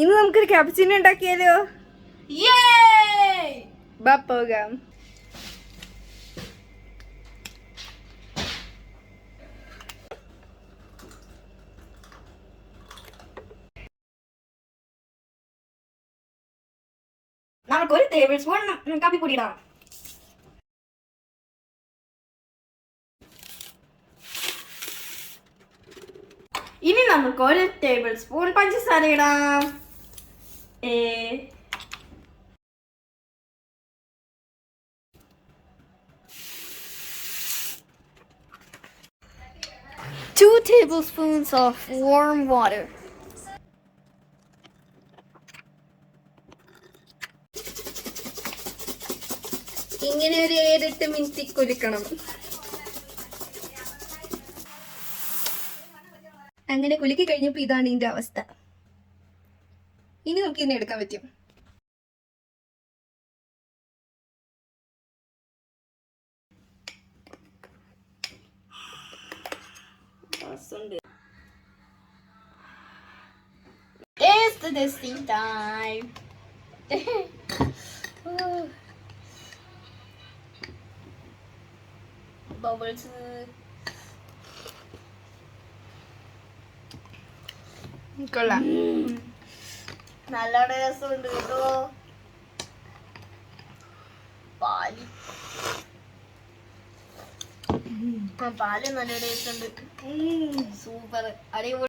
ഇന്ന് നമുക്കൊരു ക്യാപ്ചിനോ ഉണ്ടാക്കിയാലോ? ബാ പോകാം. നമുക്കൊരു ടേബിൾ സ്പൂൺ കാപ്പിപ്പൊടി ഇടാം. ഇനി നമുക്ക് 1 ടേബിൾ സ്പൂൺ പഞ്ചസാര ഇടാം. 2 tablespoons of warm water. ഇങ്ങനെ ഒരു 7-8 മിനിറ്റ് കുലുക്കണം. അങ്ങനെ കുലുക്കി കഴിഞ്ഞപ്പോൾ ഇതാണ് ഇതിന്റെ അവസ്ഥ. ഇനി നമുക്ക് ഇതിനെ എടുക്കാൻ പറ്റും. It's the testing time. Bubbles. കൊള്ളാം. നല്ല രസമുണ്ട് കേട്ടോ. പാല് നല്ല ടേസ്റ്റ് ഉണ്ട്. സൂപ്പർ, അടിപൊളി.